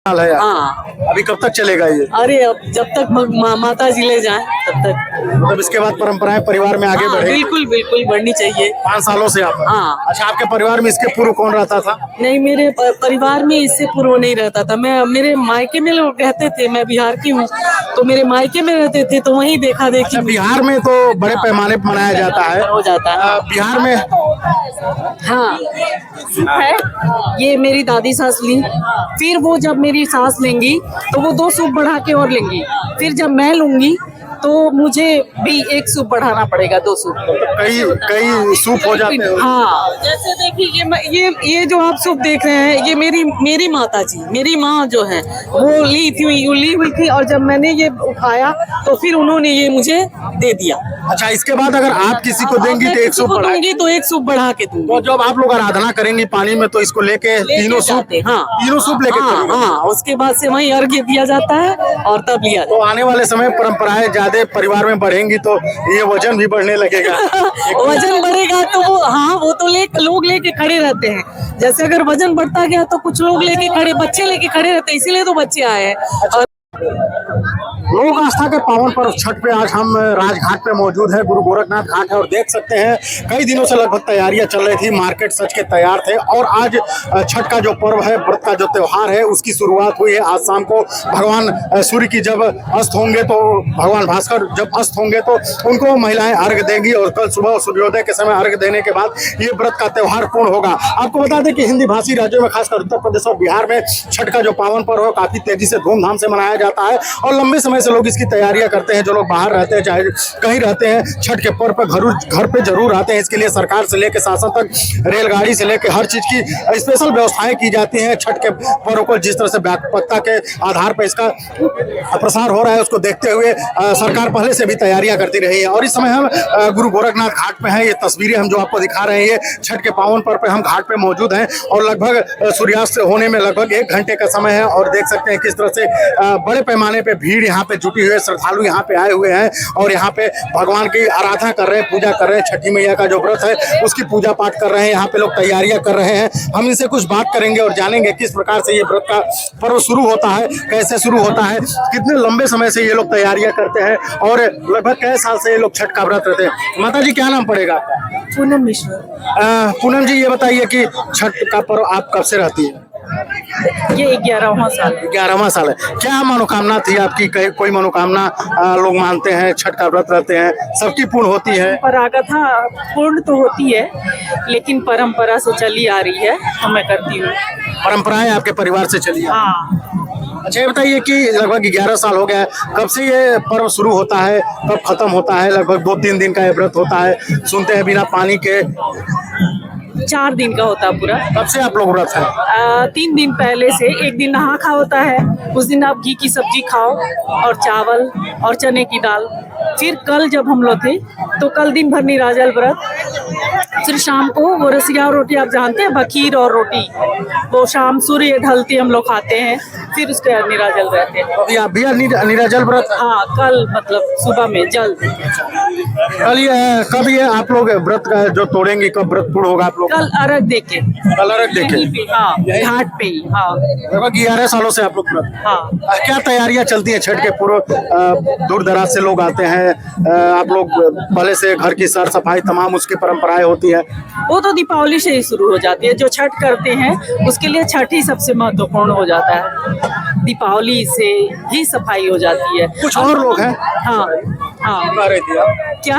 हाल है यार। हाँ। अभी कब तक चलेगा ये? अरे अब जब तक माता जी ले जाएं तब तक। मतलब इसके बाद परंपराएं परिवार में आगे हाँ, बढ़ेगी। बिल्कुल बिल्कुल बढ़नी चाहिए। 5 सालों से आप? हाँ। अच्छा, आपके परिवार में इसके पूर्व कौन रहता था? नहीं, मेरे परिवार में इससे पूर्व नहीं रहता था। मैं मेरे मायके में लोग रहते थे, मैं बिहार की हूँ, तो मेरे मायके में रहते थे तो वहीं देखा देखी। अच्छा, बिहार में तो बड़े पैमाने पर मनाया जाता है। हो जाता है बिहार में। हाँ है। ये मेरी दादी सास ली, फिर वो जब मेरी सास लेंगी तो वो 2 सूप बढ़ा के और लेंगी, फिर जब मैं लूंगी तो मुझे भी 1 सूप बढ़ाना पड़ेगा, 2 सूप। कई कई सूप हो जाते हैं। हाँ, जैसे देखिए ये जो आप सूप देख रहे हैं, ये मेरी माता जी, मेरी माँ जो है वो ली हुई थी, और जब मैंने ये उठाया तो फिर उन्होंने ये मुझे दे दिया। अच्छा, इसके बाद अगर आप किसी को देंगी तो 1 सूप बढ़ाएंगी? तो 1 सूप बढ़ा के दूंगी। तो जब आप लोग आराधना करेंगी पानी में तो इसको लेके तीनों सूप? हाँ, तीनों सूप लेके चलेंगे? हाँ, उसके बाद से वहीं अर्घ्य दिया जाता है और तब लिया। तो आने वाले समय परंपराएं ज्यादा परिवार में बढ़ेंगी तो ये वजन भी बढ़ने लगेगा। वजन बढ़ेगा तो वो तो लोग लेके खड़े रहते हैं। जैसे अगर वजन बढ़ता गया तो कुछ लोग बच्चे लेके खड़े रहते हैं, इसीलिए तो बच्चे आए हैं। और लोक आस्था के पावन पर्व छठ पे आज हम राजघाट पे मौजूद है, गुरु गोरखनाथ घाट है, और देख सकते हैं कई दिनों से लगभग तैयारियां चल रही थी, मार्केट सज के तैयार थे, और आज छठ का जो पर्व है, व्रत का जो त्योहार है, उसकी शुरुआत हुई है। आज शाम को भगवान सूर्य की जब अस्त होंगे तो भगवान भास्कर जब अस्त होंगे तो उनको महिलाएं अर्घ देंगी, और कल सुबह सूर्योदय के समय अर्घ देने के बाद ये व्रत का त्योहार पूर्ण होगा। आपको बता दें कि हिंदी भाषी राज्यों में खासकर उत्तर प्रदेश और बिहार में छठ का जो पावन पर्व है काफी तेजी से धूमधाम से मनाया जाता है, और लंबे समय से लोग इसकी तैयारियां करते हैं। जो लोग बाहर रहते हैं, चाहे कहीं रहते हैं, छठ के पर्व पर घर पे जरूर आते हैं। इसके लिए सरकार से लेकर शासन तक, रेलगाड़ी से लेकर हर चीज की स्पेशल व्यवस्थाएं की जाती हैं। छठ के पर्व को जिस तरह से व्यापकता के आधार पर इसका प्रसार हो रहा है, उसको देखते हुए सरकार पहले से भी तैयारियां करती रही है। और इस समय हम गुरु गोरखनाथ घाट पे हैं। ये तस्वीरें हम जो आपको दिखा रहे हैं, ये छठ के पावन पर्व पे हम घाट पे मौजूद हैं, और लगभग सूर्यास्त होने में लगभग 1 घंटे का समय है, और देख सकते हैं किस तरह से बड़े पैमाने पे भीड़ यहाँ पे जुटी हुई है। श्रद्धालु यहाँ पे आए हुए हैं और यहाँ पे भगवान की आराधना कर रहे हैं, पूजा कर रहे हैं। छठी मैया का जो व्रत है उसकी पूजा पाठ कर रहे हैं, यहाँ पे लोग तैयारियां कर रहे हैं। हम इनसे कुछ बात करेंगे और जानेंगे किस प्रकार से ये व्रत का पर्व शुरू होता है, कैसे शुरू होता है, कितने लंबे समय से ये लोग तैयारियां करते हैं, और लगभग कई साल से ये लोग छठ का व्रत रहते हैं। माता जी, क्या नाम पड़ेगा आपका? पूनम मिश्रा। पूनम जी, ये बताइए कि छठ का पर्व आप कब से रहती है? ये 11वां साल। 11वां साल है। क्या मनोकामना थी आपकी? कोई मनोकामना लोग मानते हैं, छठ का व्रत रहते हैं, सबकी पूर्ण होती है? परंपरागत, हाँ, पूर्ण तो होती है, लेकिन परंपरा से चली आ रही है तो मैं करती हूँ। परंपराएं आपके परिवार से चली? हाँ। अच्छा, ये बताइए कि लगभग 11 साल हो गया है, कब से ये पर्व शुरू होता है, कब खत्म होता है? लगभग 2-3 दिन का ये व्रत होता है, सुनते हैं बिना पानी के। 4 दिन का होता है पूरा। कब से आप लोग व्रत है? 3 दिन पहले से। एक दिन नहा खा होता है, उस दिन आप घी की सब्जी खाओ और चावल और चने की दाल। फिर कल जब हम लोग थे तो कल दिन भर निराजल व्रत, फिर शाम को वो रसिया रोटी, आप जानते हैं, खीर और रोटी, वो शाम सूर्य ढलते हम लोग खाते हैं, फिर उसके बाद निराजल रहते हैं। अभी आप भी निराजल व्रत? हाँ, कल मतलब सुबह में जल्द। कल ये कब ये आप लोग व्रत का जो तोड़ेंगे, कब व्रत पूर्ण होगा आप लोग? कल अर्घ देके। कल अर्घ देके? हाँ, घाट पे ही। हाँ, लगभग 11 सालों से आप लोग व्रत? हाँ। क्या तैयारियां चलती है छठ के पूर्व? दूर दराज से लोग आते हैं, आप लोग पहले से घर की साफ सफाई तमाम उसकी परंपराएं होती है? वो तो दीपावली से ही शुरू हो जाती है। जो छठ करते हैं उसके लिए छठ ही सबसे महत्वपूर्ण हो जाता है। दीपावली से ही सफाई हो जाती है। कुछ और लोग हैं? हाँ हाँ। क्या?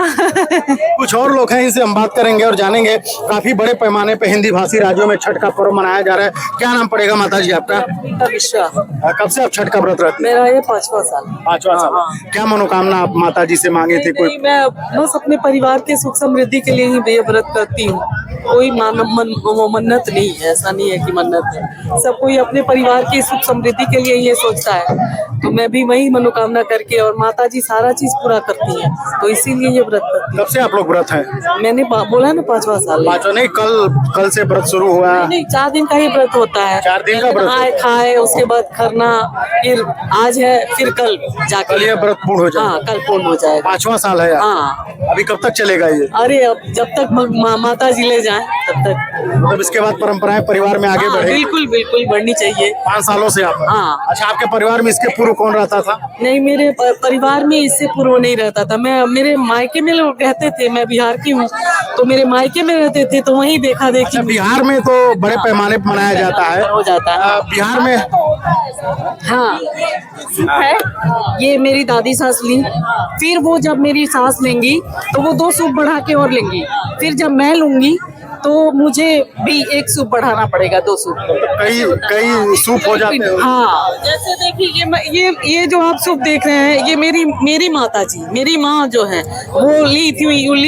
कुछ और लोग हैं, इनसे हम बात करेंगे और जानेंगे। काफी बड़े पैमाने पे हिंदी भाषी राज्यों में छठ का पर्व मनाया जा रहा है। क्या नाम पड़ेगा माता जी आपका? मिश्रा। कब से आप छठ का व्रत रखते हैं? मेरा ये 5वां साल। 5वां साल। क्या मनोकामना आप माता जी से मांगी थी? कोई? मैं बस अपने परिवार के सुख समृद्धि के लिए ही ये व्रत करती हूँ। कोई मन्नत नहीं है, ऐसा नहीं है कि मन्नत है। सब कोई अपने परिवार के सुख समृद्धि के लिए ये सोचता है, तो मैं भी वही मनोकामना करके, और माता जी सारा चीज पूरा करती हैं, तो इसीलिए ये व्रत करती हूँ। कब से आप लोग व्रत हैं? मैंने बोला ना 5वां साल। 5वां नहीं, कल से व्रत शुरू हुआ? नहीं, 4 दिन का ही व्रत होता है। 4 दिन का व्रत? नहाए खाए, उसके बाद खरना, फिर आज है, फिर कल जाकर ये व्रत पूर्ण हो जाएगा? हाँ, कल पूर्ण हो जाएगा। 5वां साल है यार। हाँ। अभी कब तक चलेगा ये? अरे अब जब तक माता जी ले जाएं आए तब तक। मतलब इसके बाद परंपराएं परिवार में आगे हाँ, बढ़े। बिल्कुल बिल्कुल बढ़नी चाहिए। 5 सालों से आप। हाँ। अच्छा, आपके परिवार में इसके पूर्व कौन रहता था? नहीं, मेरे परिवार में इससे पूर्व नहीं रहता था। मैं मेरे मायके में लोग रहते थे, मैं बिहार की हूँ, तो मेरे मायके में रहते थे, तो वहीं देखा देखी अच्छा, बिहार में तो बड़े पैमाने पर मनाया जाता है। हो जाता है। बिहार में हाँ है, ये मेरी दादी सास ली, फिर वो जब मेरी सास लेंगी तो वो 2 सूप बढ़ा के और लेंगी, फिर जब मैं लूंगी तो मुझे भी 1 सूप बढ़ाना पड़ेगा, 2 सूप। कई कई सूप हो जाते हैं। हाँ, जैसे देखिए ये जो आप सूप देख रहे हैं, ये मेरी माता जी, मेरी माँ जो है वो ली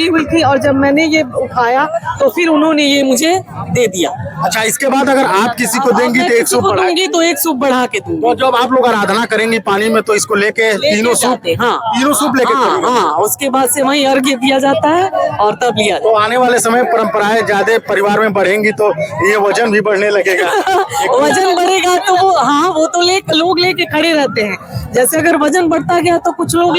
हुई थी, और जब मैंने ये उठाया तो फिर उन्होंने ये मुझे दे दिया। अच्छा, इसके बाद अगर आप किसी को देंगी तो 1 सूप बढ़ाएंगी। तो 1 सूप बढ़ा के दूंगी। तो जब आप लोग आराधना करेंगी पानी में तो इसको लेके तीनों सूप, हाँ, तीनों सूप लेके चलेंगे। हाँ, उसके बाद से वहीं अर्घ्य दिया जाता है और तब लिया तो आने वाले समय परंपराएं ज्यादा परिवार में बढ़ेंगी तो ये वजन भी बढ़ने लगेगा। वजन बढ़ेगा तो वो तो लोग लेके खड़े रहते हैं। जैसे अगर वजन बढ़ता गया तो कुछ लोग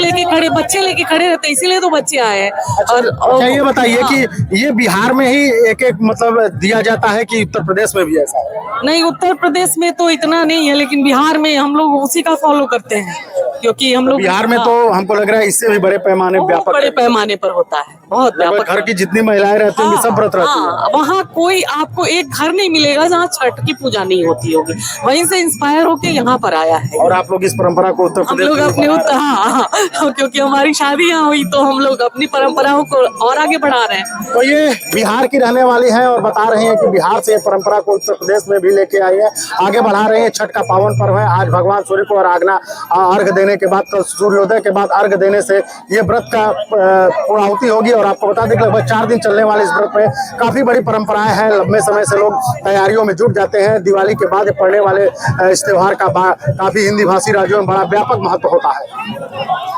बच्चे लेके खड़े रहते हैं, इसीलिए तो बच्चे आए हैं। अच्छा, ये बताइए कि ये बिहार में ही एक मतलब दिया जाता है कि उत्तर प्रदेश में भी ऐसा है? नहीं, उत्तर प्रदेश में तो इतना नहीं है, लेकिन बिहार में हम लोग उसी का फॉलो करते हैं, क्योंकि हम लोग बिहार में तो हमको लग रहा है इससे भी बड़े पैमाने व्यापक, बड़े पैमाने पर होता है, बहुत व्यापक। घर की जितनी महिलाएं रहती होंगी सब व्रत रहती हैं। वहाँ कोई आपको एक घर नहीं मिलेगा जहाँ छठ की पूजा नहीं होती होगी, वहीं से इंस्पायर होके यहाँ पर आया है। और आप लोग इस परंपरा को उत्तर हम प्रदेश लोग अपने क्योंकि हमारी शादी यहाँ हुई तो हम लोग अपनी परंपराओं को और आगे बढ़ा रहे हैं। तो ये बिहार की रहने वाली हैं और बता रहे हैं कि बिहार से ये परंपरा को उत्तर प्रदेश में भी लेके आई है, आगे बढ़ा रहे हैं। छठ का पावन पर्व है। आज भगवान सूर्य को अर्घ देने के बाद, कल सूर्योदय के बाद अर्घ देने से ये व्रत का पूर्णाहुति होगी। और आपको बता दें कि लगभग 4 दिन चलने वाले इस व्रत में काफी बड़ी परंपराएं हैं। लंबे समय से लोग तैयारियों में जुट जाते हैं। दिवाली के बाद पड़ने वाले इस त्योहार का काफी हिंदी भाषी राज्यों में बड़ा व्यापक महत्व होता है।